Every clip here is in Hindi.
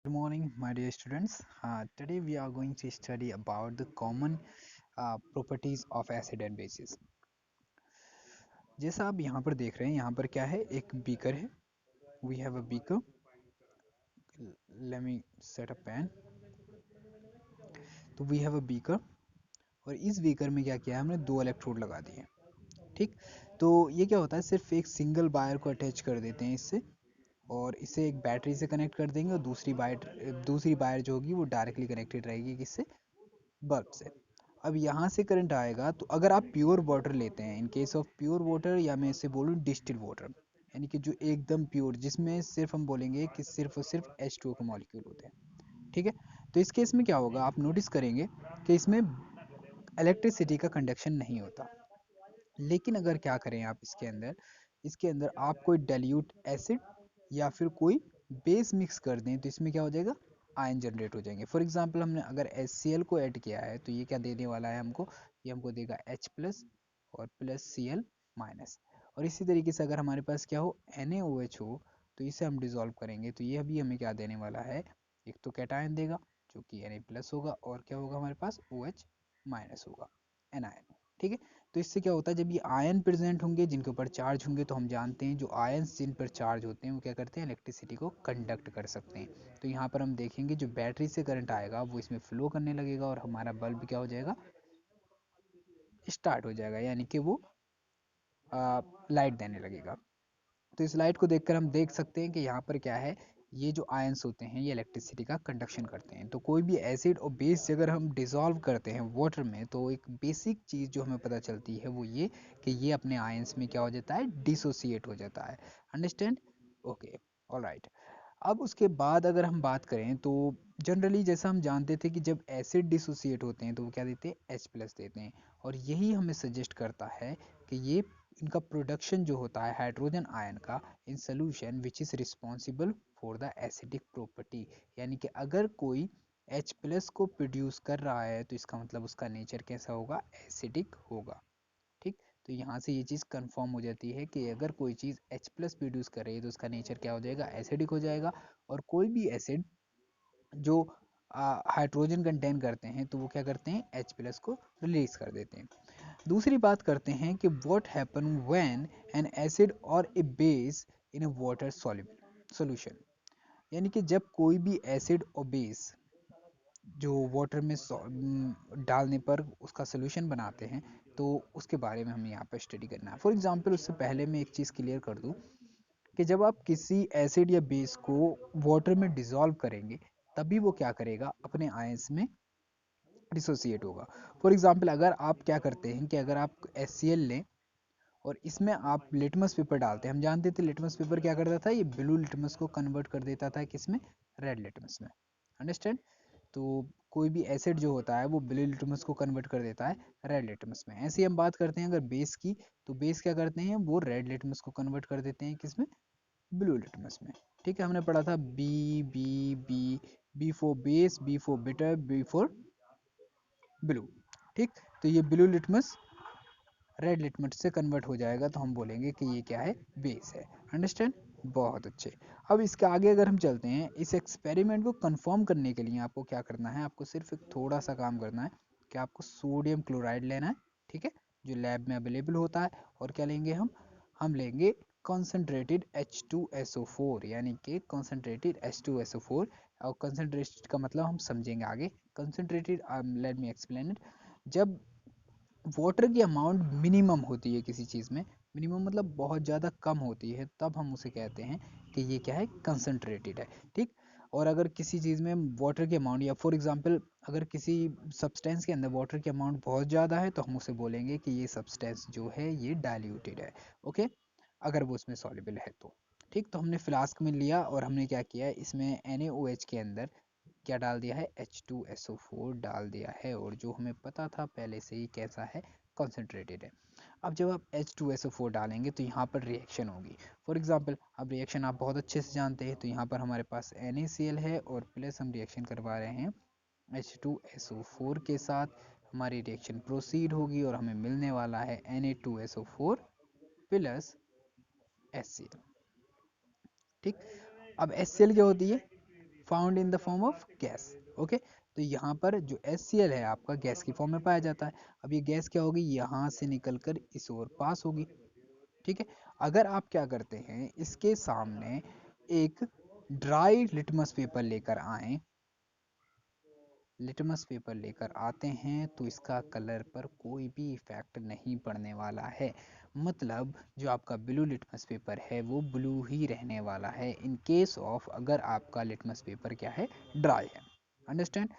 Good morning, my dear students. Today we are going to study about the common properties of acid and bases. जैसा आप यहाँ पर देख रहे हैं, यहाँ पर क्या है, एक बीकर है. We have a beaker. Let me set a pen. तो we have a beaker और इस बीकर में क्या किया है, हमने दो इलेक्ट्रोड लगा दिए. ठीक. तो ये क्या होता है, सिर्फ एक सिंगल वायर को अटैच कर देते हैं इससे और इसे एक बैटरी से कनेक्ट कर देंगे और दूसरी वायर जो होगी वो डायरेक्टली कनेक्टेड रहेगी किससे, बल्ब से. अब यहाँ से करंट आएगा तो अगर आप प्योर वाटर लेते हैं, in case of pure water या मैं इसे बोलूँ डिस्टिल वाटर, यानी कि जो एकदम प्योर, जिसमें सिर्फ हम बोलेंगे कि सिर्फ और सिर्फ H2O के मॉलिक्यूल होते हैं. ठीक है. तो इस केस में क्या होगा, आप नोटिस करेंगे कि इसमें इलेक्ट्रिसिटी का कंडक्शन नहीं होता. लेकिन अगर क्या करें आप इसके अंदर आप कोई डाइल्यूट एसिड या फिर कोई बेस मिक्स कर दें तो इसमें क्या हो जाएगा, आयन जनरेट हो जाएंगे. फॉर एग्जांपल हमने अगर HCl को ऐड किया है तो ये क्या देने वाला है हमको, ये हमको देगा H प्लस और प्लस Cl माइनस. और इसी तरीके से अगर हमारे पास क्या हो, NaOH हो, तो इसे हम डिजोल्व करेंगे तो ये भी हमें क्या देने वाला है, एक तो कैटायन देगा जो कि Na प्लस होगा और क्या होगा हमारे पास OH माइनस होगा, एनायन. ठीक है. तो इससे क्या होता है, जब ये आयन प्रेजेंट होंगे जिनके ऊपर चार्ज होंगे तो हम जानते हैं जो आयन्स जिन पर चार्ज होते हैं वो क्या करते हैं, इलेक्ट्रिसिटी को कंडक्ट कर सकते हैं. तो यहाँ पर हम देखेंगे जो बैटरी से करंट आएगा वो इसमें फ्लो करने लगेगा और हमारा बल्ब क्या हो जाएगा, स्टार्ट हो जाएगा, यानी कि वो लाइट देने लगेगा. तो इस लाइट को देखकर हम देख सकते हैं कि यहाँ पर क्या है, ये जो आयंस होते हैं ये इलेक्ट्रिसिटी का कंडक्शन करते हैं. तो कोई भी एसिड और बेस से अगर हम डिसॉल्व करते हैं वाटर में तो एक बेसिक चीज़ जो हमें पता चलती है वो ये कि ये अपने आयंस में क्या हो जाता है, डिसोसिएट हो जाता है. अंडरस्टैंड. ओके. ऑलराइट. अब उसके बाद अगर हम बात करें तो जनरली जैसा हम जानते थे कि जब एसिड डिसोसिएट होते हैं तो वो क्या देते हैं, H प्लस देते हैं. और यही हमें सजेस्ट करता है कि ये इनका प्रोडक्शन जो होता है हाइड्रोजन आयन का in solution which is responsible for the acidic property. यानी कि अगर कोई H प्लस को प्रोड्यूस कर रहा है तो इसका मतलब उसका नेचर कैसा होगा, एसिडिक होगा. ठीक. तो यहाँ से ये चीज़ कंफर्म हो जाती है कि अगर कोई चीज़ H प्लस प्रोड्यूस कर रही है तो उसका नेचर क्या हो जाएगा, एसिडिक हो जाएगा. और कोई भी एसिड जो हाइड्रोजन कंटेन करते हैं तो वो क्या करते हैं, H प्लस को रिलीज कर देते हैं. दूसरी बात करते हैं कि what happen when an acid और a base in a water soluble solution. यानी कि जब कोई भी एसिड और बेस जो वाटर में डालने पर उसका सोल्यूशन बनाते हैं तो उसके बारे में हमें यहाँ पर स्टडी करना है. फॉर एग्जांपल उससे पहले मैं एक चीज़ क्लियर कर दूँ कि जब आप किसी एसिड या बेस को वाटर में डिसॉल्व करेंगे तभी वो क्या करेगा, अपने आयंस में डिसोसिएट होगा. फॉर एग्जांपल अगर आप क्या करते हैं कि अगर आप HCl लें और इसमें आप लिटमस पेपर डालते हैं, हम जानते थे लिटमस पेपर क्या करता था, ये ब्लू लिटमस को कन्वर्ट कर देता था किसमें, रेड लिटमस में. अंडरस्टैंड. तो कोई भी एसिड जो होता है वो ब्लू लिटमस को कन्वर्ट कर देता है रेड लिटमस में. ऐसे ही हम बात करते हैं अगर बेस की, तो बेस क्या करते हैं, वो रेड लिटमस को कन्वर्ट कर देते हैं किसमें, ब्लू लिटमस में. ठीक है. हमने पढ़ा था B B B, B for base, B for bitter, B for blue. ठीक. तो ये ब्लू लिटमस रेड लिटमस से कन्वर्ट हो जाएगा तो हम बोलेंगे कि ये क्या है, बेस है. अंडरस्टैंड. बहुत अच्छे. अब इसके आगे अगर हम चलते हैं, इस एक्सपेरिमेंट को कंफर्म करने के लिए आपको क्या करना है, आपको सिर्फ एक थोड़ा सा काम करना है कि आपको सोडियम क्लोराइड लेना है. ठीक है. जो लैब में अवेलेबल होता है. और क्या लेंगे हम लेंगे कॉन्सेंट्रेटेड H2SO4, यानी कि कॉन्सेंट्रेटेड H2SO4. और कॉन्सेंट्रेटेड का मतलब हम समझेंगे आगे. Concentrated, let me explain it. जब वाटर की अमाउंट मिनिमम होती है किसी चीज़ में, मिनिमम मतलब बहुत ज़्यादा कम होती है, तब हम उसे कहते हैं कि ये क्या है, कंसनट्रेटेड है. ठीक. और अगर किसी चीज़ में वाटर की अमाउंट, या फॉर एग्जांपल अगर किसी सब्सटेंस के अंदर वाटर की अमाउंट बहुत ज़्यादा है तो हम उसे बोलेंगे कि ये सब्सटेंस जो है ये डाइल्यूटेड है. ओके. अगर वो उसमें सॉल्युबल है तो. ठीक. तो हमने फ्लास्क में लिया और हमने क्या किया, इसमें NaOH के अंदर क्या डाल दिया है, H2SO4 डाल दिया है. और जो हमें पता था पहले से ही कैसा है, कॉन्सेंट्रेटेड है. अब जब आप H2SO4 डालेंगे तो यहाँ पर रिएक्शन होगी. फॉर एग्जांपल अब रिएक्शन आप बहुत अच्छे से जानते हैं, तो यहाँ पर हमारे पास NaCl है और प्लस हम रिएक्शन करवा रहे हैं H2SO4 के साथ. हमारी रिएक्शन प्रोसीड होगी और हमें मिलने वाला है Na2SO4 प्लस HCl. ठीक. अब HCl क्या होती है, found in the form of gas. Okay, तो यहाँ पर जो HCl है आपका गैस की फॉर्म में पाया जाता है। अब ये गैस क्या होगी, यहाँ से निकलकर इस ओर पास होगी। ठीक है, अगर आप क्या करते हैं, इसके सामने एक ड्राई लिटमस पेपर लेकर आए, लिटमस पेपर लेकर आते हैं, तो इसका कलर पर कोई भी इफेक्ट नहीं पड़ने वाला है। मतलब जो आपका ब्लू लिटमस पेपर है वो ब्लू ही रहने वाला है, इन केस ऑफ अगर आपका लिटमस पेपर क्या है, ड्राई है। अंडरस्टैंड?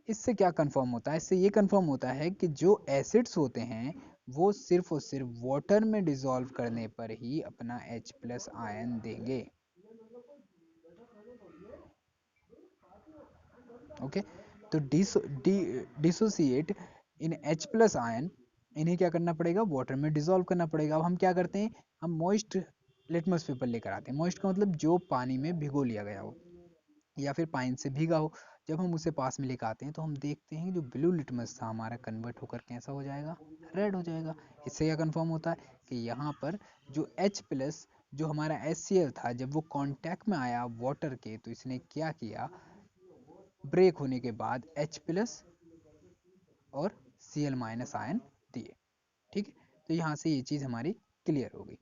इससे क्या कंफर्म होता है, इससे ये कंफर्म होता है कि जो एसिड्स होते हैं वो सिर्फ और सिर्फ वाटर में डिसॉल्व करने पर ही अपना H+ आयन देंगे। ओके, तो डिसोसिएट इन H+ आयन, इन्हें क्या करना पड़ेगा, वाटर में डिसॉल्व करना पड़ेगा। अब हम क्या करते हैं, हम मॉइस्ट लिटमस पेपर लेकर आते हैं। मॉइस्ट का मतलब जो पानी में भिगो लिया गया हो या फिर पानी से भीगा हो। जब हम उसे पास में लेकर आते हैं तो हम देखते हैं जो ब्लू लिटमस था हमारा कन्वर्ट होकर कैसा हो जाएगा, रेड हो जाएगा। इससे क्या कंफर्म होता है कि यहाँ पर जो H+ जो हमारा HCl था, जब वो कांटेक्ट में आया वाटर के, तो इसने क्या किया, ब्रेक होने के बाद H+ और Cl- आयन दिए। ठीक है, तो यहाँ से ये चीज़ हमारी क्लियर हो गई।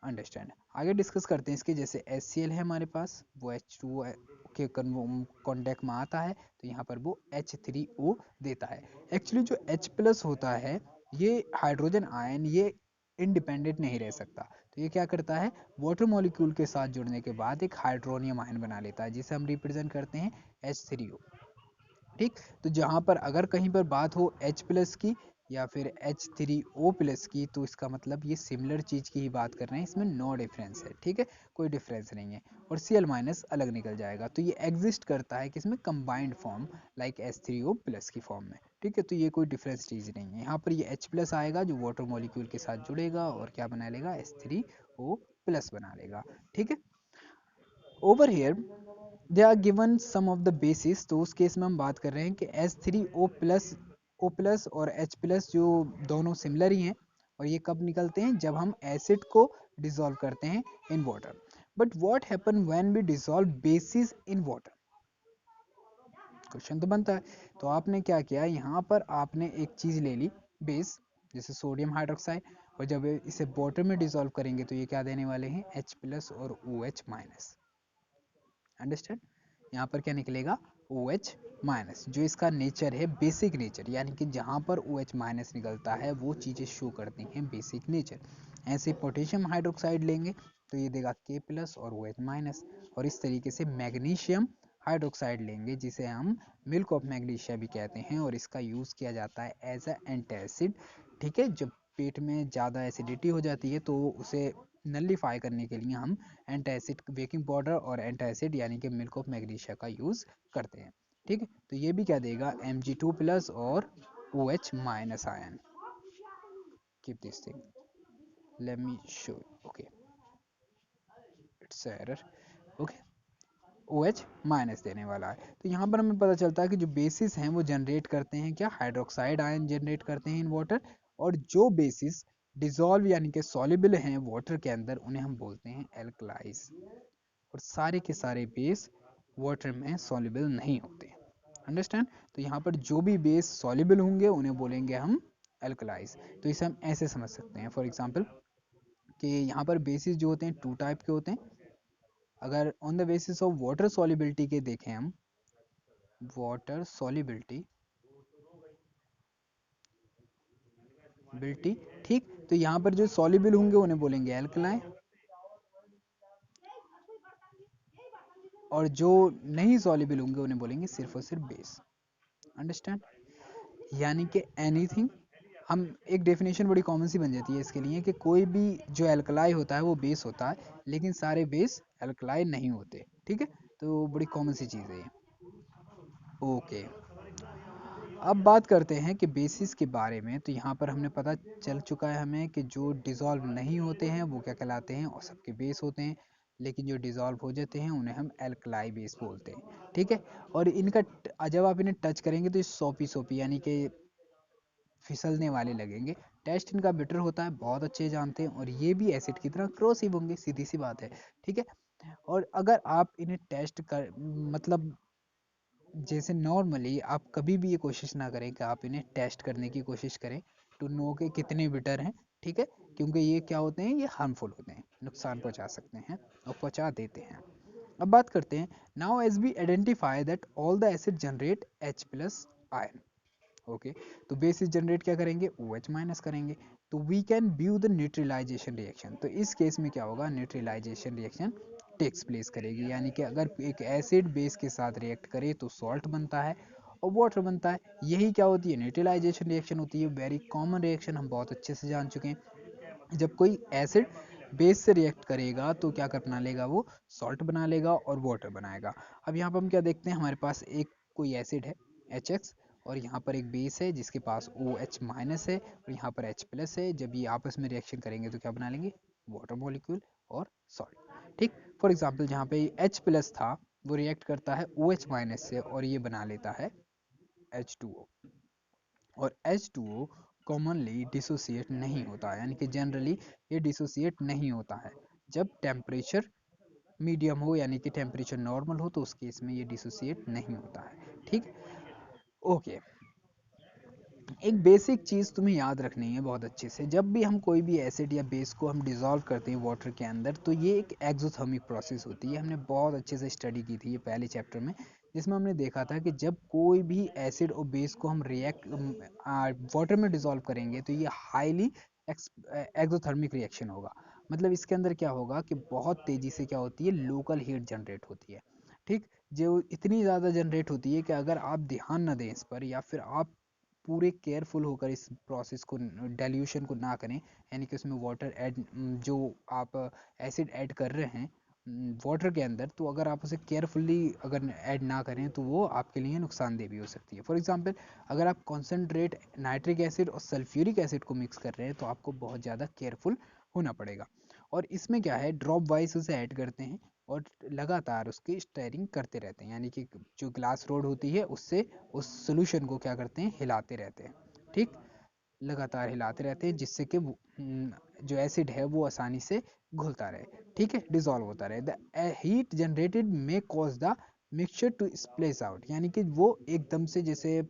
अंडरस्टैंड? आगे डिस्कस करते हैं इसके। जैसे HCl है हमारे पास, वो H2 के कॉन्टैक्ट में आता है, तो यहाँ पर वो H3O देता है। एक्चुअली जो H+ होता है, ये हाइड्रोजन आयन, ये इंडिपेंडेंट नहीं रह सकता। तो ये क्या करता है, वाटर मॉलिक्यूल के साथ जुड़ने के बाद एक हाइड्रोनियम आयन बना लेता है, जिसे हम रिप्रेजेंट करते हैं H3O। ठीक, तो जहाँ पर अगर कहीं पर बात हो H+ की या फिर H3O+ की, तो इसका मतलब ये सिमिलर चीज़ की ही बात कर रहे हैं, इसमें नो डिफरेंस है। ठीक है, कोई डिफरेंस नहीं है। और Cl- अलग निकल जाएगा, तो ये एग्जिस्ट करता है किसमें, कंबाइंड फॉर्म लाइक H3O+ की फॉर्म में। ठीक है, तो ये कोई डिफरेंस चीज़ नहीं है। यहाँ पर ये H+ आएगा जो वाटर मॉलिक्यूल के साथ जुड़ेगा और क्या बना लेगा, H3O+ बना लेगा। ठीक है, over here they are given some of the bases. तो उस केस में हम बात कर रहे हैं कि H3O+ और H+ जो दोनों सिमिलर ही हैं, और ये कब निकलते हैं, जब हम एसिड को डिसॉल्व करते हैं in water. But what happen when we dissolve bases in water, question तो बनता है। तो आपने क्या किया, यहाँ पर आपने एक चीज़ ले ली, बेस, जैसे सोडियम हाइड्रोक्साइड, और जब इसे वाटर में डिसॉल्व करेंगे तो ये क्या देने वाले हैं, H+ और OH-। अंडरस्टैंड? यहाँ पर क्या निकलेगा, OH-, जो इसका नेचर है बेसिक नेचर, यानी कि जहाँ पर OH- निकलता है वो चीज़ें शो करती हैं बेसिक नेचर। ऐसे पोटेशियम हाइड्रोक्साइड लेंगे तो ये देगा K+ और OH-। और इस तरीके से मैग्नीशियम हाइड्रोक्साइड लेंगे, जिसे हम मिल्क ऑफ मैग्नीशिया भी कहते हैं, और इसका यूज़ किया जाता है एज अ एंटासिड। ठीक है, जब पेट में ज़्यादा एसिडिटी हो जाती है तो उसे नलीफाई करने के लिए हम एंटासिड बेकिंग पाउडर और एंटासिड यानी कि मिल्क ऑफ मैग्नीशिया का यूज़ करते हैं। ठीक है, तो ये भी क्या देगा, Mg2+ और OH- ion. Keep this thing, let me show. Okay, it's error. Okay, OH- देने वाला है। तो यहाँ पर हमें पता चलता है कि जो बेसिस हैं वो जनरेट करते हैं क्या, हाइड्रोक्साइड आयन जनरेट करते हैं इन वाटर। और जो बेसिस डिजॉल्व यानी कि सॉल्युबल हैं वाटर के अंदर, उन्हें हम बोलते हैं एल्कलाइज। और सारे के सारे बेस वाटर में सॉल्युबल नहीं होते। अंडरस्टैंड? तो यहाँ पर जो भी बेस सॉल्युबल होंगे उन्हें बोलेंगे हम एल्कलाइज। तो इसे हम ऐसे समझ सकते हैं, फॉर एग्जांपल कि यहाँ पर बेसिस जो होते हैं टू टाइप के होते हैं। अगर on the basis of water solubility के देखें हम, वाटर सॉल्युबिलिटी बिलिटी, ठीक, तो यहाँ पर जो सॉल्युबल होंगे उन्हें बोलेंगे एल्कलाइन, और जो नहीं सॉल्युबल होंगे उन्हें बोलेंगे सिर्फ और सिर्फ बेस। अंडरस्टैंड? यानी कि एनीथिंग, हम एक डेफिनेशन बड़ी कॉमन सी बन जाती है इसके लिए कि कोई भी जो एल्कलाई होता है वो बेस होता है, लेकिन सारे बेस एल्कलाई नहीं होते। ठीक है, तो बड़ी कॉमन सी चीज़ है ये। ओके, अब बात करते हैं कि बेसिस के बारे में। तो यहाँ पर हमने पता चल चुका है हमें कि जो डिज़ोल्व नहीं होते हैं वो क्या कहलाते हैं, और सबके बेस होते हैं। लेकिन जो डिज़ोल्व हो जाते हैं उन्हें हम एल्कलाई बेस बोलते हैं। ठीक है, और इनका जब आप इन्हें टच करेंगे तो ये सोपी सोपी यानी कि फिसलने वाले लगेंगे। टेस्ट इनका बिटर होता है, बहुत अच्छे जानते हैं, और ये भी एसिड की तरह क्रोसिव होंगे, सीधी सी बात है। ठीक है, और अगर आप इन्हें टेस्ट कर मतलब जैसे नॉर्मली आप कभी भी ये कोशिश ना करें कि आप इन्हें टेस्ट करने की कोशिश करें टू नो के कितने बिटर हैं, ठीक है, क्योंकि ये क्या होते हैं, ये हार्मफुल होते हैं, नुकसान पहुंचा सकते हैं और पहुंचा देते हैं। अब बात करते हैं, now as we identify that all the acid generate H plus ion, okay, तो बेसिस जनरेट क्या करेंगे, OH माइनस करेंगे, तो we can view the neutralization reaction. तो इस केस में क्या होगा, न्यूट्रलाइजेशन रिएक्शन टेक्स प्लेस करेगी, यानी कि अगर एक एसिड बेस के साथ रिएक्ट करे तो सॉल्ट बनता है और वाटर बनता है, यही क्या होती है, न्यूट्रलाइजेशन रिएक्शन होती है। वेरी कॉमन रिएक्शन, हम बहुत अच्छे से जान चुके हैं। जब कोई एसिड बेस से रिएक्ट करेगा तो क्या कर बना लेगा, वो सॉल्ट बना लेगा और वाटर बनाएगा। अब यहाँ पर हम क्या देखते हैं, हमारे पास एक कोई एसिड है HX, और यहाँ पर एक बेस है जिसके पास OH माइनस है और यहाँ पर H प्लस है। जब ये आपस में रिएक्शन करेंगे तो क्या बना लेंगे, वाटर मॉलिक्यूल और सॉल्ट, ठीक। फॉर एग्जाम्पल जहाँ पे H प्लस था वो रिएक्ट करता है OH माइनस से और ये बना लेता है H2O, और H2O कॉमनली डिसोसिएट नहीं होता है, यानी कि जनरली ये डिसोसिएट नहीं होता है। जब टेम्परेचर मीडियम हो यानी कि टेम्परेचर नॉर्मल हो तो उस केस में ये डिसोसिएट नहीं होता है, ठीक। ओके, एक बेसिक चीज़ तुम्हें याद रखनी है बहुत अच्छे से, जब भी हम कोई भी एसिड या बेस को हम डिज़ोल्व करते हैं वाटर के अंदर तो ये एक एक्सोथर्मिक प्रोसेस होती है। हमने बहुत अच्छे से स्टडी की थी ये पहले चैप्टर में, जिसमें हमने देखा था कि जब कोई भी एसिड और बेस को हम वाटर में डिज़ोल्व करेंगे तो ये हाईली एक्सोथर्मिक रिएक्शन होगा। मतलब इसके अंदर क्या होगा कि बहुत तेज़ी से क्या होती है, लोकल हीट जनरेट होती है, ठीक। जो इतनी ज़्यादा जनरेट होती है कि अगर आप ध्यान ना दें इस पर या फिर आप पूरे केयरफुल होकर इस प्रोसेस को डाइल्यूशन को ना करें, यानी कि उसमें वाटर ऐड, जो आप एसिड ऐड कर रहे हैं वाटर के अंदर, तो अगर आप उसे केयरफुली अगर ऐड ना करें तो वो आपके लिए नुकसानदेह भी हो सकती है। फॉर एग्जांपल अगर आप कॉन्सेंट्रेट नाइट्रिक एसिड और सल्फ्यूरिक एसिड को मिक्स कर रहे हैं तो आपको बहुत ज़्यादा केयरफुल होना पड़ेगा। और इसमें क्या है, ड्रॉप वाइज उसे ऐड करते हैं और लगातार उसकी स्टेयरिंग करते रहते हैं, यानी कि जो ग्लास रोड होती है उससे उस सोल्यूशन को क्या करते हैं, हिलाते रहते हैं, ठीक, लगातार हिलाते रहते हैं जिससे कि जो एसिड है वो आसानी से घुलता रहे, ठीक है, डिजोल्व होता रहे। The heat generated may cause the mixture to splash out, यानी कि वो एकदम से जैसे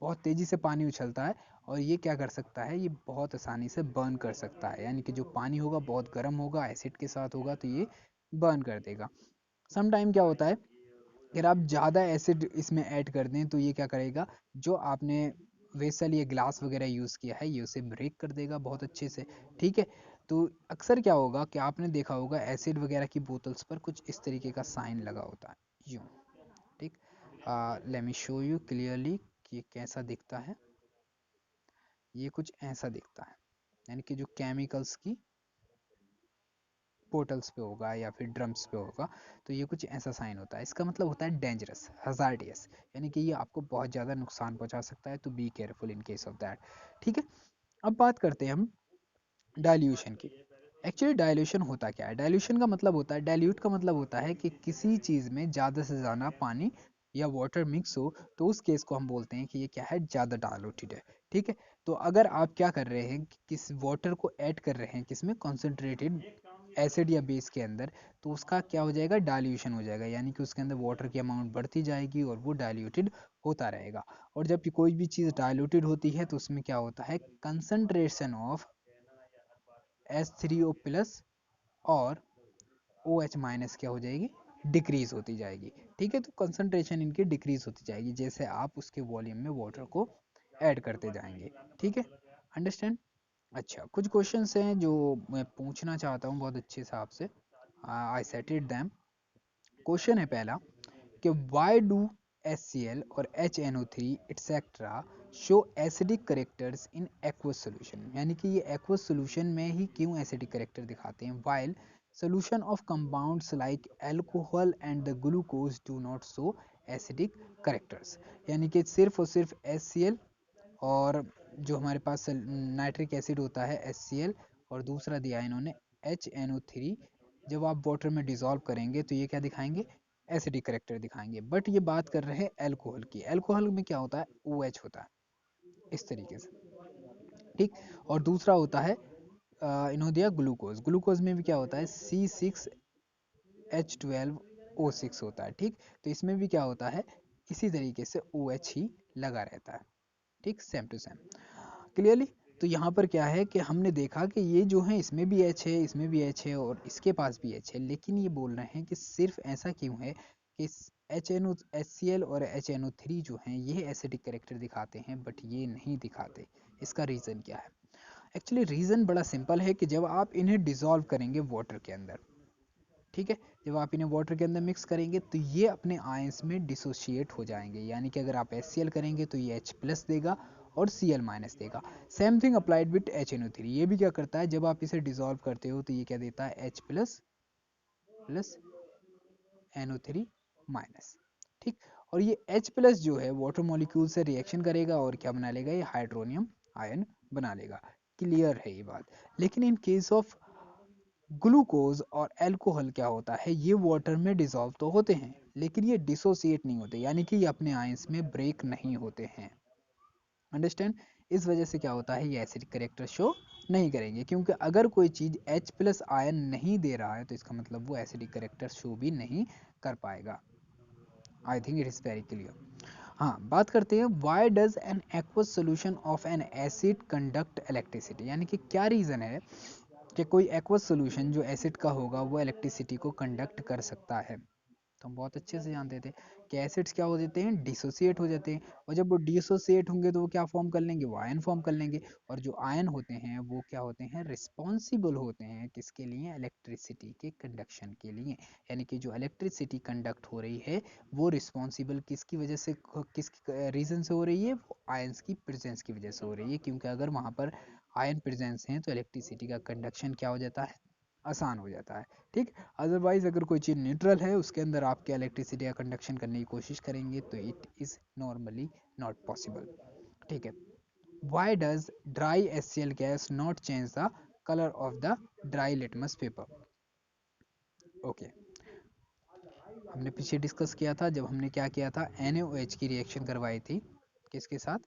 बहुत तेज़ी से पानी उछलता है और ये क्या कर सकता है, ये बहुत आसानी से बर्न कर सकता है, यानी कि जो पानी होगा बहुत गर्म होगा, एसिड के साथ होगा तो ये बर्न कर देगा। सम टाइम क्या होता है, अगर आप ज़्यादा एसिड इसमें ऐड कर दें तो ये क्या करेगा, जो आपने वेसल या ग्लास वगैरह यूज़ किया है ये उसे ब्रेक कर देगा बहुत अच्छे से, ठीक है। तो अक्सर क्या होगा कि आपने देखा होगा एसिड वगैरह की बोतल्स पर कुछ इस तरीके का साइन लगा होता है, यूँ, ठीक। Let me show you clearly कि ये कैसा दिखता है। ये कुछ ऐसा दिखता है, यानी कि जो केमिकल्स की पोर्टल्स पे होगा या फिर ड्रम्स पे होगा तो ये कुछ ऐसा साइन होता है। इसका मतलब होता है डेंजरस, हजार्डियस, यानी कि ये आपको बहुत ज़्यादा नुकसान पहुंचा सकता है, तो be careful in case of that, ठीक है। अब बात करते हैं हम डाइल्यूशन की। एक्चुअली डाइल्यूशन होता क्या है, डाइल्यूशन का मतलब होता है, डाइल्यूट का मतलब होता है कि किसी चीज़ में ज़्यादा से ज़्यादा पानी या वाटर मिक्स हो तो उस केस को हम बोलते हैं कि ये क्या है, ज़्यादा डाइल्यूटेड है, ठीक है। तो अगर आप क्या कर रहे हैं कि किस वाटर को ऐड कर रहे हैं किसमें, कॉन्सेंट्रेटेड एसिड या बेस के अंदर, तो उसका क्या हो जाएगा, डाइल्यूशन हो जाएगा, यानी कि उसके अंदर वाटर की अमाउंट बढ़ती जाएगी और वो डाइल्यूटेड होता रहेगा। और जब कोई भी चीज़ डाइल्यूटेड होती है तो उसमें क्या होता है, कंसंट्रेशन ऑफ H3O प्लस और OH माइनस क्या हो जाएगी, डिक्रीज होती जाएगी, ठीक है। तो कंसंट्रेशन इनकी डिक्रीज होती जाएगी जैसे आप उसके वॉल्यूम में वाटर को ऐड करते जाएंगे, ठीक है, अंडरस्टैंड। अच्छा, कुछ क्वेश्चंस हैं जो मैं पूछना चाहता हूँ बहुत अच्छे से आपसे, आई सेटेड दैम। क्वेश्चन है पहला कि वाई डू HCl और HNO3 etcetera show acidic characters in aqueous solution, यानी कि ये एक्वस सोल्यूशन में ही क्यों एसिडिक करेक्टर दिखाते हैं, while solution of compounds like alcohol and the glucose do not show acidic characters, यानी कि सिर्फ और सिर्फ HCl और जो हमारे पास नाइट्रिक एसिड होता है HCl और दूसरा दिया है इन्होंने HNO3, जब आप वाटर में डिज़ोल्व करेंगे तो ये क्या दिखाएंगे, एसिडिक करेक्टर दिखाएंगे। बट ये बात कर रहे हैं अल्कोहल की, अल्कोहल में क्या होता है, OH होता है इस तरीके से, ठीक। और दूसरा होता है इन्होंने दिया ग्लूकोज, ग्लूकोज में भी क्या होता है C6 H12O6 होता है। ठीक, तो इसमें भी क्या होता है, इसी तरीके से OH ही लगा रहता है। ठीक, सेम टू सेम, क्लियरली। तो यहाँ पर क्या है कि हमने देखा कि ये जो है इसमें भी H है, इसमें भी H है और इसके पास भी H है, लेकिन ये बोल रहे हैं कि सिर्फ ऐसा क्यों है कि HCl और HNO3 जो हैं ये एसिडिक करेक्टर दिखाते हैं बट ये नहीं दिखाते। इसका रीज़न क्या है? एक्चुअली रीज़न बड़ा सिंपल है कि जब आप इन्हें डिज़ोल्व करेंगे वाटर के अंदर, ठीक है, जब आप इन्हें वाटर के अंदर मिक्स करेंगे तो ये अपने आयंस में डिसोशिएट हो जाएंगे, यानी कि अगर आप HCl करेंगे तो ये H प्लस देगा और Cl माइनस देगा। Same thing applied with HNO3, ये भी क्या करता है, जब आप इसे डिसॉल्व करते हो तो ये क्या देता है, H plus plus NO3 minus. ठीक, और ये H प्लस जो है वाटर मॉलिक्यूल से रिएक्शन करेगा और क्या बना लेगा, ये हाइड्रोनियम आयन बना लेगा। क्लियर है ये बात। लेकिन इन केस ऑफ ग्लूकोज और अल्कोहल क्या होता है, ये वाटर में डिसॉल्व तो होते हैं लेकिन ये डिसोसिएट नहीं होते, यानी कि ये अपने आयंस में ब्रेक नहीं होते हैं। अंडरस्टैंड? इस वजह से क्या होता है, ये एसिडिक करेक्टर शो नहीं करेंगे, क्योंकि अगर कोई चीज़ H प्लस आयन नहीं दे रहा है तो इसका मतलब वो एसिडिक करेक्टर शो भी नहीं कर पाएगा। I think it is very clear. हाँ, बात करते हैं why does an aqueous solution of N acid conduct electricity, यानी कि क्या रीज़न है कि कोई एक्वस सोल्यूशन जो एसिड का होगा वो इलेक्ट्रिसिटी को कंडक्ट कर सकता है। तो हम बहुत अच्छे से जानते थे कि एसिड्स क्या हो जाते हैं, डिसोसिएट हो जाते हैं, और जब वो डिसोसिएट होंगे तो वो क्या फॉर्म कर लेंगे, वो आयन फॉर्म कर लेंगे, और जो आयन होते हैं वो क्या होते हैं, रिस्पॉन्सिबल होते हैं किसके लिए, इलेक्ट्रिसिटी के कंडक्शन के लिए। यानी कि जो इलेक्ट्रिसिटी कंडक्ट हो रही है वो रिस्पॉन्सिबल किसकी वजह से, किस रीज़न से हो रही है, वो आयंस की प्रेजेंस की वजह से हो रही है, क्योंकि अगर वहाँ पर आयन प्रेजेंस हैं तो इलेक्ट्रिसिटी का कंडक्शन क्या हो जाता है, आसान हो जाता है। ठीक, अदरवाइज अगर कोई चीज़ न्यूट्रल है उसके अंदर आप क्या इलेक्ट्रिसिटी का कंडक्शन करने की कोशिश करेंगे तो it is normally not possible. ठीक है, why does dry HCl gas not change the colour of the dry litmus paper. Okay, हमने पीछे डिस्कस किया था जब हमने क्या किया था, NaOH की रिएक्शन करवाई थी किसके साथ,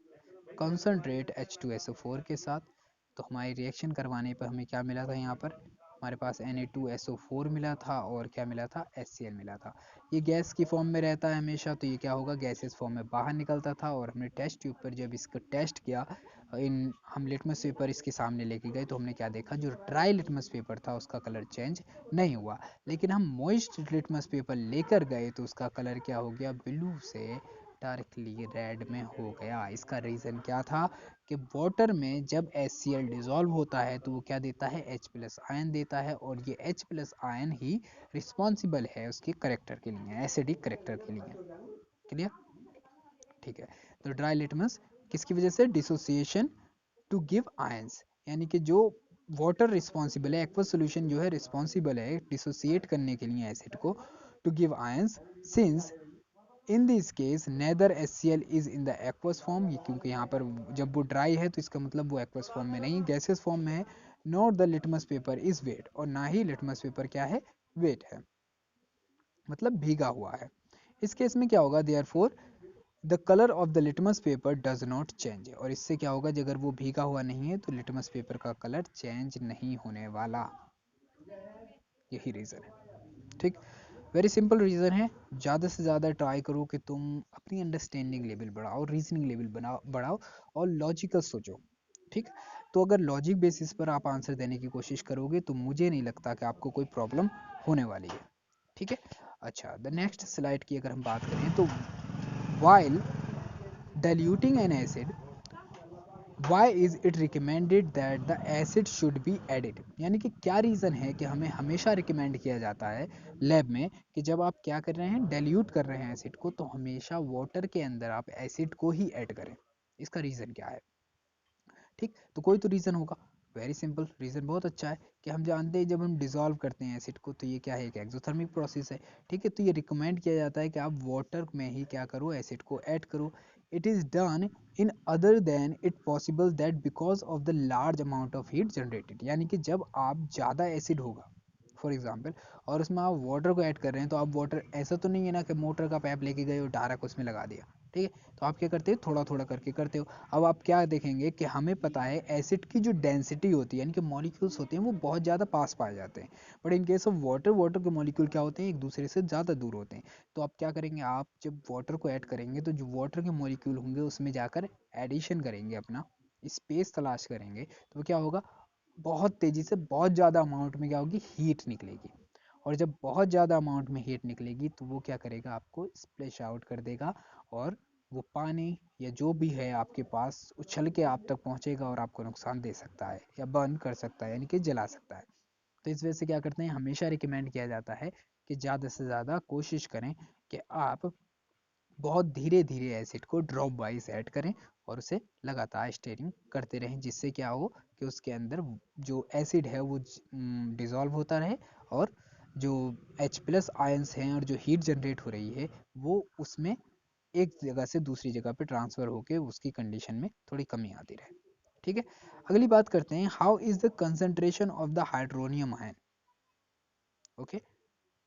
कॉन्सनट्रेट H2SO4 के साथ। तो हमारी रिएक्शन करवाने पर हमें क्या मिला था, यहाँ पर हमारे पास Na2SO4 मिला था और क्या मिला था, HCl मिला था। ये गैस की फॉर्म में रहता है हमेशा, तो ये क्या होगा, गैसेस फॉर्म में बाहर निकलता था। और हमने टेस्ट ट्यूब पर जब इसको टेस्ट किया, हम लिटमस पेपर इसके सामने लेके गए तो हमने क्या देखा, जो ड्राई लिटमस पेपर था उसका कलर चेंज नहीं हुआ, लेकिन हम मॉइस्ट लिटमस पेपर लेकर गए तो उसका कलर क्या हो गया, ब्लू से डार्कली रेड में हो गया। इसका रीज़न क्या था कि वाटर में जब HCl डिज़ोल्व होता है तो वो क्या देता है, H प्लस आयन देता है, और ये H प्लस आयन ही रिस्पॉन्सिबल है उसके करेक्टर के लिए, एसिडिक करेक्टर के लिए। क्लियर? ठीक है, तो ड्राई लिटमस किसकी वजह से, डिसोसिएशन टू गिव आयंस, यानी कि जो वाटर रिस्पॉन्सिबल है, एक्वस सोल्यूशन जो है रिस्पॉन्सिबल है डिसोसिएट करने के लिए एसिड को, to give ions, since in this case neither HCl is in the aqueous form, क्योंकि यहाँ पर जब वो ड्राई है तो इसका मतलब वो एक्वस फॉर्म में नहीं, गैसेस फॉर्म में है। Not the litmus paper is wet, और ना ही लिटमस पेपर क्या है, वेट है, मतलब भीगा हुआ है। इस केस में क्या होगा, therefore the colour of the litmus paper does not change, और इससे क्या होगा, अगर वो भीगा हुआ नहीं है तो लिटमस पेपर का कलर चेंज नहीं होने वाला। यही रीज़न है। ठीक, वेरी सिंपल रीज़न है। ज़्यादा से ज़्यादा ट्राई करो कि तुम अपनी अंडरस्टैंडिंग लेवल बढ़ाओ, रीजनिंग लेवल बढ़ाओ और लॉजिकल सोचो। ठीक, तो अगर लॉजिक बेसिस पर आप आंसर देने की कोशिश करोगे तो मुझे नहीं लगता कि आपको कोई प्रॉब्लम होने वाली है। ठीक है, अच्छा, द नेक्स्ट स्लाइड की अगर हम बात करें तो while diluting an acid, why is it recommended that the acid should be added, यानी कि क्या रीज़न है कि हमें हमेशा रिकमेंड किया जाता है लैब में कि जब आप क्या कर रहे हैं, डाइल्यूट कर रहे हैं एसिड को, तो हमेशा वाटर के अंदर आप एसिड को ही ऐड करें। इसका रीज़न क्या है? ठीक, तो कोई तो रीज़न होगा। वेरी सिंपल, रीज़न बहुत अच्छा है कि हम जानते हैं जब हम डिज़ोल्व करते हैं एसिड को तो ये क्या है, एक एक्सोथर्मिक प्रोसेस है। ठीक है, तो ये रिकमेंड किया जाता है कि आप वाटर में ही क्या करो, एसिड को ऐड करो। It is done in other than it possible that because of the large amount of heat generated, यानी कि जब आप ज़्यादा एसिड होगा फॉर एग्जाम्पल और उसमें आप वाटर को ऐड कर रहे हैं, तो आप वाटर ऐसा तो नहीं है ना कि मोटर का पाइप लेके गए और डायरेक्ट उसमें लगा दिया। ठीक है। तो आप क्या करते हो, थोड़ा थोड़ा करके करते हो। अब आप क्या देखेंगे कि हमें पता है एसिड की जो डेंसिटी होती है, यानी कि मॉलिक्यूल्स होते हैं वो बहुत ज़्यादा पास पाए जाते हैं, but in case of water, water के मॉलिक्यूल क्या होते हैं, एक दूसरे से ज़्यादा दूर होते हैं। तो आप क्या करेंगे, आप जब वाटर को ऐड करेंगे तो जो वाटर के मॉलिक्यूल होंगे उसमें जाकर एडिशन करेंगे, अपना स्पेस तलाश करेंगे, तो क्या होगा, बहुत तेज़ी से बहुत ज़्यादा अमाउंट में क्या होगी, हीट निकलेगी। और जब बहुत ज़्यादा अमाउंट में हीट निकलेगी तो वो क्या करेगा, आपको स्प्लैश आउट कर देगा, और वो पानी या जो भी है आपके पास उछल के आप तक पहुंचेगा और आपको नुकसान दे सकता है या बर्न कर सकता है, यानी कि जला सकता है। तो इस वजह से क्या करते हैं, हमेशा रिकमेंड किया जाता है कि ज़्यादा से ज़्यादा कोशिश करें कि आप बहुत धीरे धीरे एसिड को ड्रॉप वाइज ऐड करें और उसे लगातार स्टेरिंग करते रहें, जिससे क्या हो कि उसके अंदर जो एसिड है वो डिज़ोल्व होता रहे, और जो H+ आयंस हैं और जो हीट जनरेट हो रही है वो उसमें एक जगह से दूसरी जगह पे ट्रांसफ़र होके उसकी कंडीशन में थोड़ी कमी आती रहे। ठीक है। अगली बात करते हैं, how is the concentration of the hydronium ion okay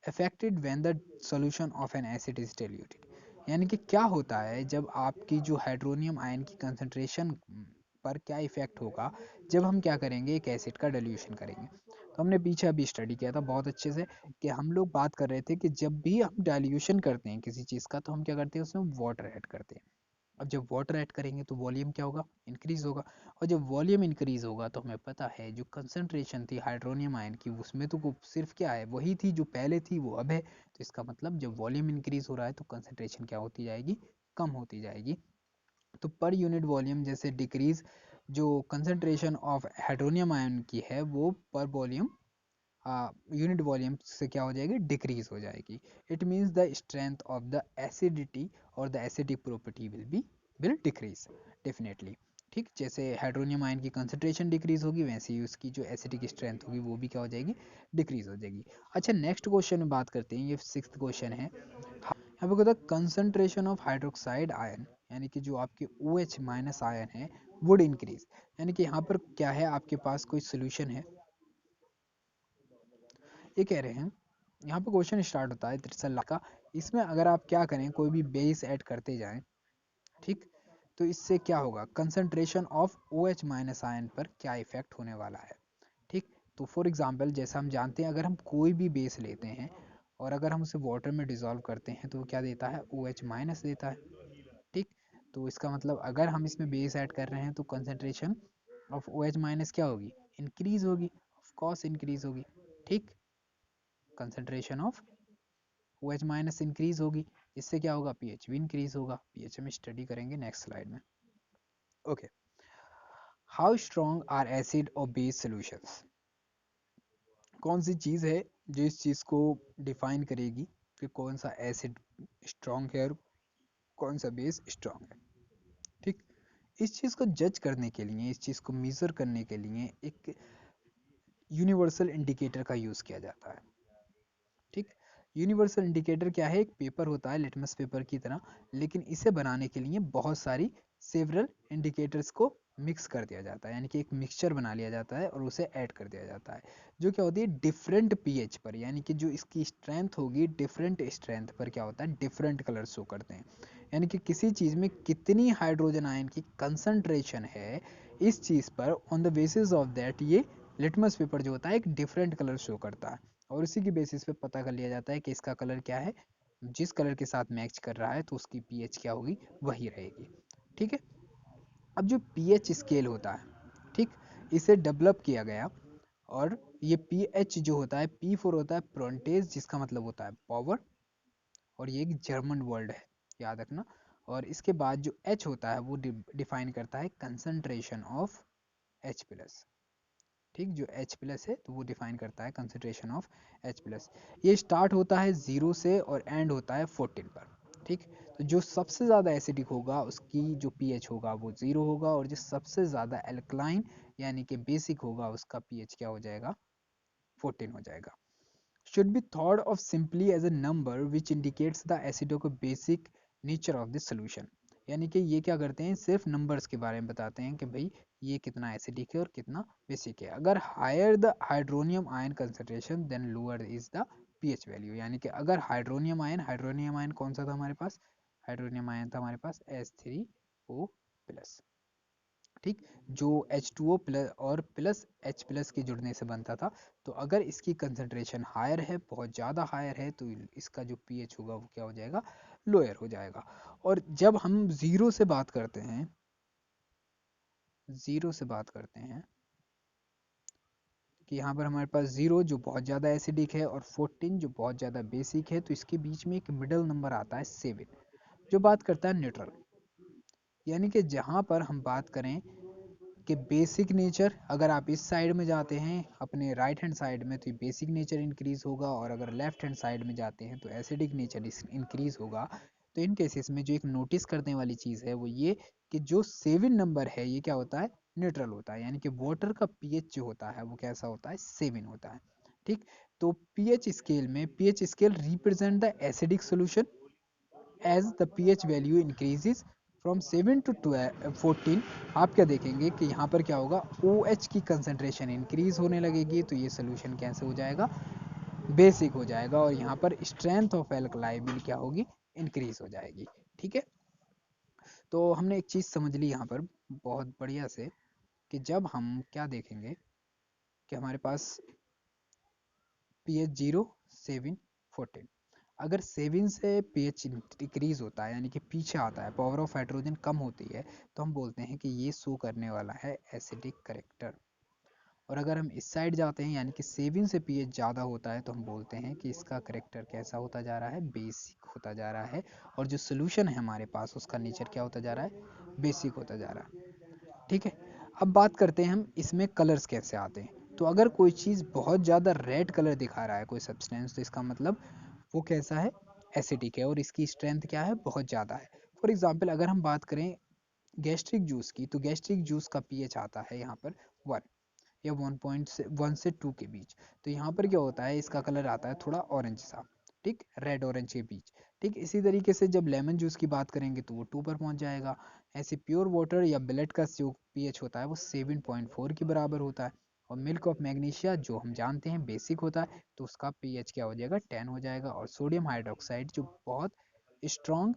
affected when the solution of N acid is diluted. यानी कि क्या होता है जब आपकी जो हाइड्रोनियम आयन की कंसंट्रेशन पर क्या इफेक्ट होगा जब हम क्या करेंगे, एक एसिड का डाइल्यूशन करेंगे। तो हमने पीछे अभी स्टडी किया था बहुत अच्छे से, कि हम लोग बात कर रहे थे कि जब भी हम डाइल्यूशन करते हैं किसी चीज़ का तो हम क्या करते हैं, उसमें वाटर ऐड करते हैं। अब जब वाटर ऐड करेंगे तो वॉल्यूम क्या होगा, इंक्रीज होगा। और जब वॉल्यूम इंक्रीज होगा तो हमें पता है जो कंसंट्रेशन थी हाइड्रोनियम आयन की उसमें तो वो सिर्फ क्या है, वही थी जो पहले थी वो अब है। तो इसका मतलब जब वॉल्यूम इंक्रीज हो रहा है तो कंसंट्रेशन क्या होती जाएगी, कम होती जाएगी। तो पर यूनिट वॉल्यूम जैसे डिक्रीज जो कंसंट्रेशन ऑफ हाइड्रोनियम आयन की है वो पर वॉल्यूम यूनिट वॉल्यूम से क्या हो जाएगी, डिक्रीज हो जाएगी। It means the strength of the acidity और the acidic property will decrease definitely. ठीक, जैसे हाइड्रोनियम आयन की कंसंट्रेशन डिक्रीज होगी वैसे ही उसकी जो एसिडिक स्ट्रेंथ होगी वो भी क्या हो जाएगी, डिक्रीज हो जाएगी। अच्छा, नेक्स्ट क्वेश्चन में बात करते हैं, ये 6th क्वेश्चन है। यहाँ पे कहता है कंसंट्रेशन ऑफ हाइड्रोक्साइड आयन, यानी कि जो आपके OH- आयन है वुड इंक्रीज। यानी कि यहाँ पर क्या है, आपके पास कोई सोल्यूशन है, ये कह रहे हैं, यहाँ पे क्वेश्चन स्टार्ट होता है 63 लाख का। इसमें अगर आप क्या करें, कोई भी बेस ऐड करते जाएं, ठीक, तो इससे क्या होगा, कंसंट्रेशन ऑफ OH- आयन पर क्या इफेक्ट होने वाला है। ठीक, तो फॉर एग्जांपल जैसा हम जानते हैं, अगर हम कोई भी बेस लेते हैं और अगर हम उसे वाटर में डिसॉल्व करते हैं तो वो क्या देता है, OH- देता है। ठीक, तो इसका मतलब अगर हम इसमें बेस ऐड कर रहे हैं तो कंसंट्रेशन ऑफ OH- क्या होगी, इंक्रीज होगी, ऑफ कोर्स इंक्रीज होगी। ठीक, कंसंट्रेशन ऑफ OH- इंक्रीज होगी, इससे क्या होगा, पीएच भी इंक्रीज होगा। पीएच हम स्टडी करेंगे नेक्स्ट स्लाइड में। Okay, how strong are acid और बेस सॉल्यूशंस। कौन सी चीज़ है जो इस चीज़ को डिफाइन करेगी कि कौन सा एसिड स्ट्रॉन्ग है और कौन सा बेस स्ट्रॉन्ग है। ठीक, इस चीज़ को जज करने के लिए, इस चीज़ को मेज़र करने के लिए एक यूनिवर्सल इंडिकेटर का यूज़ किया जाता है। ठीक, यूनिवर्सल इंडिकेटर क्या है, एक पेपर होता है लिटमस पेपर की तरह, लेकिन इसे बनाने के लिए बहुत सारी सेवरल इंडिकेटर्स को मिक्स कर दिया जाता है, यानी कि एक मिक्सचर बना लिया जाता है और उसे ऐड कर दिया जाता है, जो क्या होती है डिफरेंट पीएच पर, यानी कि जो इसकी स्ट्रेंथ होगी डिफरेंट स्ट्रेंथ पर क्या होता है, डिफरेंट कलर शो करते हैं। यानी कि किसी चीज़ में कितनी हाइड्रोजन आयन की कंसंट्रेशन है, इस चीज़ पर on the basis of that ये लिटमस पेपर जो होता है एक डिफरेंट कलर शो करता है, और इसी की बेसिस पे पता कर लिया जाता है कि इसका कलर क्या है, जिस कलर के साथ मैच कर रहा है तो उसकी पीएच क्या होगी, वही रहेगी। ठीक है। अब जो पीएच स्केल होता है, ठीक, इसे डेवलप किया गया, और ये पीएच जो होता है P4 होता है प्रोंटेज, जिसका मतलब होता है पावर, और ये एक जर्मन वर्ड है, याद रखना। और इसके बाद जो H होता है वो डिफाइन करता है कंसंट्रेशन ऑफ H+। ठीक, जो H+ है तो वो डिफाइन करता है कंसंट्रेशन ऑफ H+। ये स्टार्ट होता है 0 से और एंड होता है 14 पर। ठीक, तो जो सबसे ज़्यादा एसिडिक होगा उसकी जो पीएच होगा वो 0 होगा, और जो सबसे ज़्यादा एल्कलाइन यानी कि बेसिक होगा उसका पीएच क्या हो जाएगा, 14 हो जाएगा। should be thought of simply as a number which indicates the acidic or basic nature of the solution। यानी कि ये क्या करते हैं, सिर्फ नंबर्स के बारे में बताते हैं कि भाई ये कितना एसिडिक है और कितना बेसिक है। अगर higher the hydronium ion concentration then lower is the pH value. यानी कि अगर हाइड्रोनियम आयन कौन सा था हमारे पास, हाइड्रोनियम आयन था हमारे पास H3O प्लस, ठीक, जो H2O प्लस और प्लस H प्लस के जुड़ने से बनता था। तो अगर इसकी कंसंट्रेशन हायर है, बहुत ज़्यादा हायर है, तो इसका जो pH होगा वो क्या हो जाएगा, लोअर हो जाएगा। और जब हम ज़ीरो से बात करते हैं, ज़ीरो से बात करते हैं कि यहाँ पर हमारे पास 0 जो बहुत ज़्यादा एसिडिक है और 14 जो बहुत ज़्यादा बेसिक है, तो इसके बीच में एक मिडल नंबर आता है 7 जो बात करता है न्यूट्रल। यानी कि जहाँ पर हम बात करें कि बेसिक नेचर, अगर आप इस साइड में जाते हैं अपने राइट हैंड साइड में तो बेसिक नेचर इंक्रीज होगा, और अगर लेफ्ट हैंड साइड में जाते हैं तो एसिडिक नेचर इंक्रीज होगा। तो इन केसेस में जो एक नोटिस करने वाली चीज़ है वो ये कि जो 7 नंबर है ये क्या होता है, न्यूट्रल होता है। यानी कि वाटर का पीएच जो होता है वो कैसा होता है, 7 होता है, ठीक। तो पीएच स्केल में, pH scale represent the acidic solution as the pH value increases from 7 to 14। आप क्या देखेंगे कि यहाँ पर क्या होगा, OH की कंसंट्रेशन इंक्रीज होने लगेगी, तो ये सोल्यूशन कैसे हो जाएगा, बेसिक हो जाएगा, और यहाँ पर स्ट्रेंथ ऑफ एल्कलाई भी क्या होगी, इंक्रीज हो जाएगी, ठीक है। तो हमने एक चीज़ समझ ली यहाँ पर बहुत बढ़िया से, कि जब हम क्या देखेंगे कि हमारे पास pH 0, 7, 14, अगर 7 से pH डिक्रीज होता है यानी कि पीछे आता है, पावर ऑफ हाइड्रोजन कम होती है, तो हम बोलते हैं कि ये शो करने वाला है एसिडिक करेक्टर। और अगर हम इस साइड जाते हैं यानी कि 7 से pH ज़्यादा होता है, तो हम बोलते हैं कि इसका करेक्टर कैसा होता जा रहा है, बेसिक होता जा रहा है, और जो सोल्यूशन है हमारे पास उसका नेचर क्या होता जा रहा है, बेसिक होता जा रहा है, ठीक है। अब बात करते हैं हम इसमें कलर्स कैसे आते हैं। तो अगर कोई चीज़ बहुत ज़्यादा रेड कलर दिखा रहा है कोई सब्सटेंस, तो इसका मतलब वो कैसा है, एसिडिक है, और इसकी स्ट्रेंथ क्या है, बहुत ज़्यादा है। फॉर एग्जांपल अगर हम बात करें गैस्ट्रिक जूस की, तो गैस्ट्रिक जूस का पीएच आता है यहाँ पर 1 या 1 से 2 के बीच। तो यहाँ पर क्या होता है, इसका कलर आता है थोड़ा ऑरेंज सा, ठीक, रेड ऑरेंज के बीच, ठीक। इसी तरीके से जब लेमन जूस की बात करेंगे तो वो 2 पर पहुँच जाएगा। ऐसे प्योर वाटर या ब्लड का जो पीएच होता है वो 7.4 के बराबर होता है। और मिल्क ऑफ मैग्नीशिया जो हम जानते हैं बेसिक होता है, तो उसका पीएच क्या हो जाएगा, 10 हो जाएगा। और सोडियम हाइड्रोक्साइड जो बहुत स्ट्रॉन्ग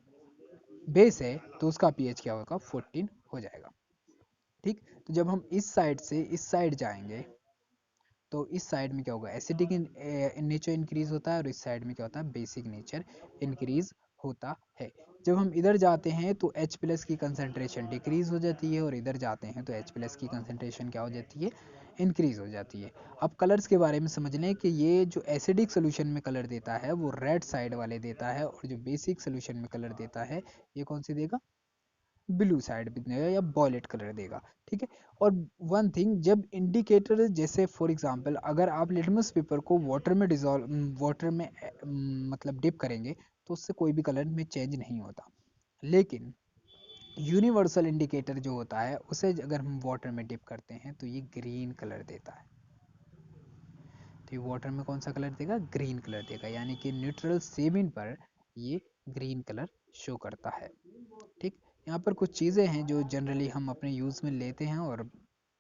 बेस है, तो उसका पीएच क्या होगा, 14 हो जाएगा, ठीक। तो जब हम इस साइड से इस साइड जाएंगे तो इस साइड में क्या होगा, एसिडिक नेचर इंक्रीज होता है, और इस साइड में क्या होता है, बेसिक नेचर इंक्रीज होता है। जब हम इधर जाते हैं तो H प्लस की कंसंट्रेशन डिक्रीज हो जाती है, और इधर जाते हैं तो H प्लस की कंसंट्रेशन क्या हो जाती है, इंक्रीज हो जाती है। अब कलर्स के बारे में समझ लें कि ये जो एसिडिक सोल्यूशन में कलर देता है वो रेड साइड वाले देता है, और जो बेसिक सोल्यूशन में कलर देता है ये कौन सी देगा, ब्लू साइड भी देगा या वॉयलेट कलर देगा, ठीक है। और वन थिंग, जब इंडिकेटर जैसे फॉर एग्जांपल अगर आप लिटमस पेपर को वाटर में डिजॉल्व, वाटर में मतलब डिप करेंगे तो उससे कोई भी कलर में चेंज नहीं होता। लेकिन यूनिवर्सल इंडिकेटर जो होता है उसे अगर हम वाटर में डिप करते हैं तो ये ग्रीन कलर देता है। तो ये वाटर में कौन सा कलर देगा, ग्रीन कलर देगा, यानी कि न्यूट्रल 7 पर ये ग्रीन कलर शो करता है, ठीक। यहाँ पर कुछ चीज़ें हैं जो जनरली हम अपने यूज़ में लेते हैं और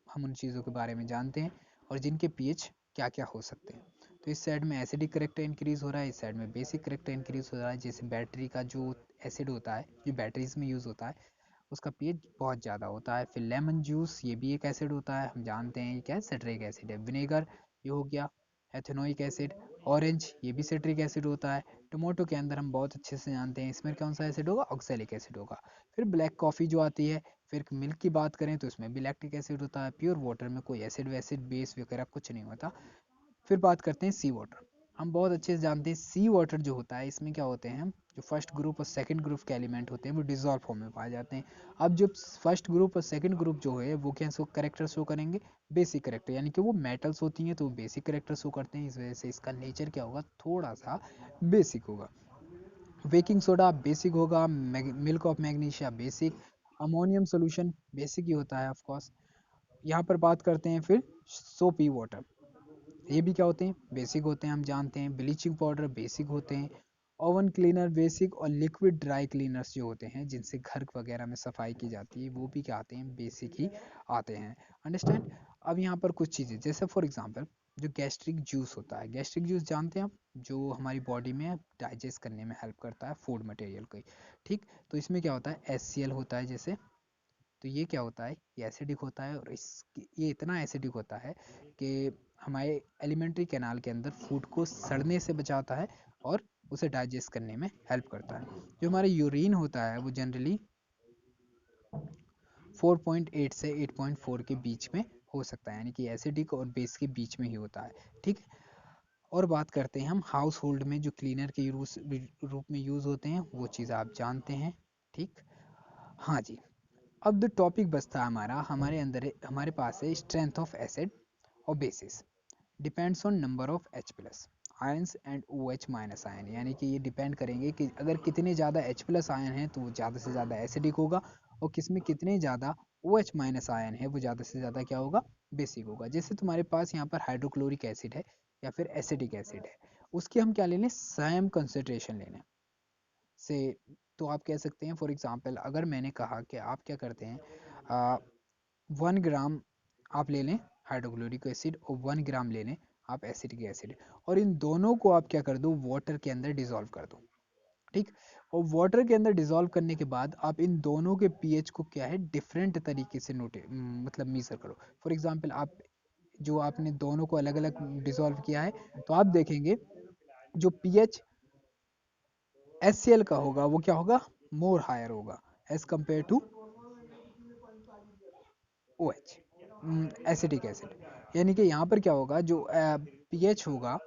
हम उन चीज़ों के बारे में जानते हैं, और जिनके पीएच क्या क्या हो सकते हैं। तो इस साइड में एसिडिक करेक्टर इंक्रीज हो रहा है, इस साइड में बेसिक करेक्टर इंक्रीज हो रहा है। जैसे बैटरी का जो एसिड होता है जो बैटरीज में यूज़ होता है उसका पीएच बहुत ज़्यादा होता है। फिर लेमन जूस ये भी एक एसिड होता है, हम जानते हैं ये क्या है, सिट्रिक एसिड है। विनेगर ये हो गया एथेनोइक एसिड। ऑरेंज ये भी सिट्रिक एसिड होता है। टोमेटो के अंदर हम बहुत अच्छे से जानते हैं इसमें कौन सा एसिड होगा, ऑक्सैलिक एसिड होगा। फिर ब्लैक कॉफ़ी जो आती है, फिर मिल्क की बात करें तो इसमें भी लैक्टिक एसिड होता है। प्योर वाटर में कोई एसिड वैसिड बेस वगैरह कुछ नहीं होता। फिर बात करते हैं सी वाटर। हम बहुत अच्छे से जानते हैं सी वाटर जो होता है इसमें क्या होते हैं, जो फर्स्ट ग्रुप और सेकंड ग्रुप के एलिमेंट होते हैं वो डिजॉल्व फॉर्म में पाए जाते हैं। अब जो फर्स्ट ग्रुप और सेकंड ग्रुप जो है वो क्या शो करेक्टर शो करेंगे, बेसिक करेक्टर, यानी कि वो मेटल्स होती हैं तो वो बेसिक करेक्टर शो करते हैं। इस वजह से इसका नेचर क्या होगा, थोड़ा सा बेसिक होगा। बेकिंग सोडा बेसिक होगा, milk of magnesia basic, ammonium solution basic ही होता है ऑफ कोर्स। यहाँ पर बात करते हैं फिर सोपी वाटर, ये भी क्या होते हैं, बेसिक होते हैं, हम जानते हैं। ब्लीचिंग पाउडर बेसिक होते हैं। ओवन क्लीनर बेसिक, और लिक्विड ड्राई क्लीनर्स जो होते हैं जिनसे घर वगैरह में सफाई की जाती है वो भी क्या आते हैं, बेसिक ही आते हैं। अंडरस्टैंड। अब यहाँ पर कुछ चीज़ें जैसे फॉर एग्जांपल जो गैस्ट्रिक जूस होता है, गैस्ट्रिक जूस जानते हैं आप, जो हमारी बॉडी में डाइजेस्ट करने में हेल्प करता है फूड मटेरियल को। ठीक, तो इसमें क्या होता है, HCl होता है जैसे, तो ये क्या होता है, ये एसिडिक होता है, और ये इतना एसिडिक होता है कि हमारे एलिमेंट्री कैनाल के अंदर फूड को सड़ने से बचाता है और उसे डाइजेस्ट करने में हेल्प करता है। जो हमारा यूरिन होता है वो जनरली 4.8 से 8.4 के बीच में हो सकता है, यानी कि एसिडिक और बेस के बीच में ही होता है। ठीक है, और बात करते हैं हम हाउस होल्ड में जो क्लीनर के रूप में यूज़ होते हैं, वो चीज़ आप जानते हैं। ठीक, हाँ जी। अब द टॉपिक बचता है हमारा, हमारे अंदर हमारे पास है स्ट्रेंथ ऑफ एसिड और basis depends on number of H plus ions and OH minus ion, यानी कि ये डिपेंड करेंगे कि अगर कितने ज़्यादा H प्लस आयन है तो वो ज़्यादा से ज़्यादा एसिडिक होगा, और किसमें कितने ज़्यादा OH माइनस आयन है वो ज़्यादा से ज़्यादा क्या होगा, बेसिक होगा। जैसे तुम्हारे पास यहाँ पर हाइड्रोक्लोरिक एसिड है या फिर एसिडिक एसिड है, उसकी हम क्या ले लें, सेम कंसेंट्रेशन लेने से, तो आप कह सकते हैं फॉर एग्जांपल, अगर मैंने कहा कि आप क्या करते हैं, 1 ग्राम आप ले लें हाइड्रोक्लोरिक एसिड और 1 ग्राम ले लें आप एसिटिक एसिड, और इन दोनों को आप क्या कर दो, वाटर के अंदर डिसॉल्व कर दो। ठीक, और वाटर के अंदर डिसॉल्व करने के बाद आप इन दोनों के पीएच को क्या है, डिफरेंट तरीके से मतलब मीजर करो। फॉर एग्जांपल, आप जो आपने दोनों को अलग अलग डिसॉल्व किया है, तो आप देखेंगे जो पीएच HCl का होगा वो क्या होगा, मोर हायर होगा as compare to OH acetic acid. यानी कि यहाँ पर क्या होगा, जो पीएच होगा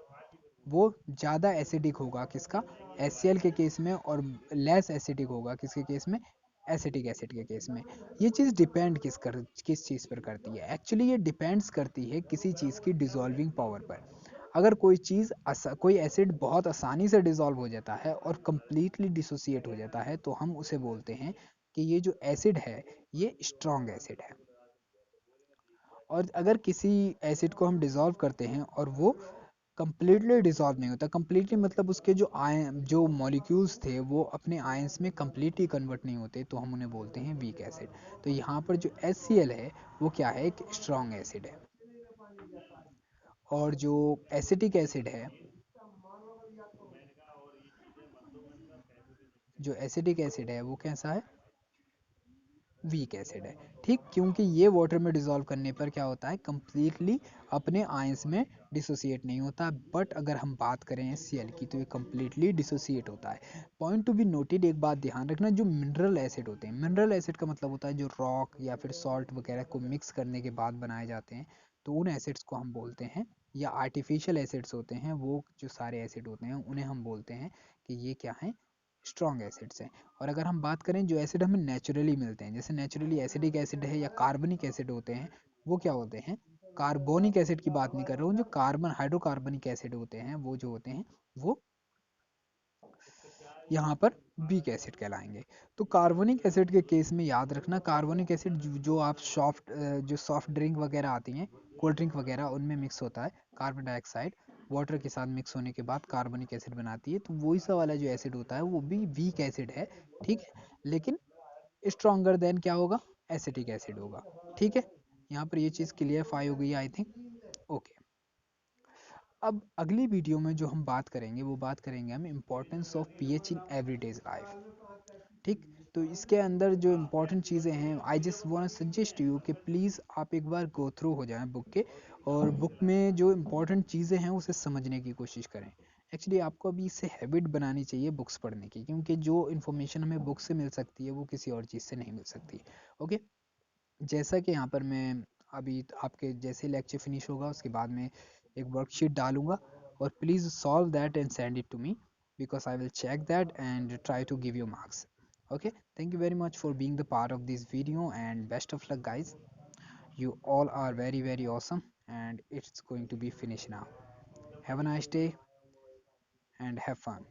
वो ज़्यादा एसिडिक होगा किसका, HCl के केस में, और लेस एसिडिक होगा किसके केस में, एसिटिक एसिड के केस में। ये चीज़ डिपेंड किस चीज़ पर करती है, एक्चुअली ये डिपेंड्स करती है किसी चीज़ की डिसॉल्विंग पावर पर। अगर कोई चीज़ कोई एसिड बहुत आसानी से डिसॉल्व हो जाता है और कंप्लीटली डिसोसिएट हो जाता है, तो हम उसे बोलते हैं कि ये जो एसिड है ये स्ट्रॉन्ग एसिड है। और अगर किसी एसिड को हम डिसॉल्व करते हैं और वो कंप्लीटली डिसॉल्व नहीं होता, कंप्लीटली मतलब उसके जो आयन, जो मॉलिक्यूल्स थे वो अपने आयंस में कंप्लीटली कन्वर्ट नहीं होते, तो हम उन्हें बोलते हैं वीक एसिड। तो यहाँ पर जो HCl है वो क्या है, एक स्ट्रॉन्ग एसिड है। और जो एसिटिक एसिड है, जो एसिडिक एसिड है वो कैसा है, वीक एसिड है। ठीक, क्योंकि ये वाटर में डिसॉल्व करने पर क्या होता है, कंप्लीटली अपने आयंस में डिसोसिएट नहीं होता। बट अगर हम बात करें HCl की, तो ये कंप्लीटली डिसोसिएट होता है। पॉइंट टू बी नोटेड, एक बात ध्यान रखना, जो मिनरल एसिड होते हैं, मिनरल एसिड का मतलब होता है जो रॉक या फिर सॉल्ट वगैरह को मिक्स करने के बाद बनाए जाते हैं, तो उन एसिड्स को हम बोलते हैं, या आर्टिफिशियल एसिड्स होते हैं, वो जो सारे एसिड होते हैं उन्हें हम बोलते हैं कि ये क्या हैं, स्ट्रॉन्ग एसिड्स हैं। और अगर हम बात करें जो एसिड हमें नेचुरली मिलते हैं, जैसे नेचुरली एसिडिक एसिड है या कार्बनिक एसिड होते हैं, वो क्या होते हैं, कार्बोनिक एसिड की बात नहीं कर रहा हूँ, जो कार्बन हाइड्रोकार्बनिक एसिड होते हैं वो जो होते हैं वो यहाँ पर वीक एसिड कहलाएंगे। तो कार्बोनिक एसिड के केस में याद रखना, कार्बोनिक एसिड जो आप जो सॉफ्ट ड्रिंक वगैरह आती हैं, कोल्ड ड्रिंक वगैरह, उनमें मिक्स होता है कार्बन डाइऑक्साइड, वाटर के साथ मिक्स होने के बाद कार्बोनिक एसिड बनाती है, तो वही सा वाला जो एसिड होता है वो भी वीक एसिड है। ठीक है, लेकिन स्ट्रॉन्गर देन क्या होगा, एसिटिक एसिड होगा। ठीक है, यहाँ पर ये चीज़ क्लियरफाई हो गई आई थिंक। ओके, अब अगली वीडियो में जो हम बात करेंगे वो बात करेंगे हम importance of pH in everyday's life. ठीक, तो इसके अंदर जो इम्पोर्टेंट चीज़ें हैं, I just want suggest you कि प्लीज़ आप एक बार गो थ्रू हो जाएं बुक के, और बुक में जो इम्पोर्टेंट चीज़ें हैं उसे समझने की कोशिश करें। एक्चुअली आपको अभी इससे हैबिट बनानी चाहिए बुक्स पढ़ने की, क्योंकि जो इन्फॉर्मेशन हमें बुक से मिल सकती है वो किसी और चीज़ से नहीं मिल सकती। ओके, जैसा कि यहाँ पर मैं अभी आपके जैसे लेक्चर फिनिश होगा उसके बाद में एक वर्कशीट डालूंगा, और please solve that and send it to me, because I will check that and try to give you marks. Okay, thank you very much for being the part of this video, and best of luck guys. You all are very awesome, and it's going to be finished now. Have a nice day and have fun.